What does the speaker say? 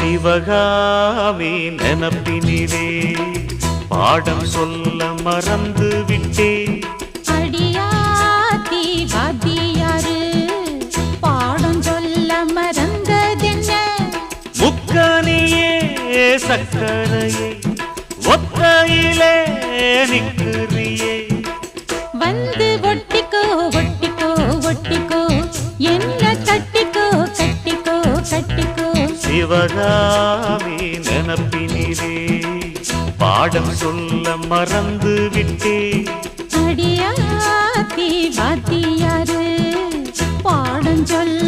சிவகாமி நினப்பினிலே பாடம் சொல்ல மறந்து விட்டேன். அடியாத்தி வாத்தியாரு பாடம் சொல்ல மறந்ததென்ன? முக்கனியே சக்கரையே ஒத்தையிலே நிற்கிறியே. வந்து ஒட்டிக்கோ ஒட்டிக்கோ ஒட்டிக்கோ என்ன கட்டிக்கோ கட்டிக்கோ கட்டிக்கோ. சிவகாமி நினப்பினிலே பாடம் சொல்ல மறந்து விட்டேன். அடியாத்தி வாத்தியாரு பாடம் சொல்ல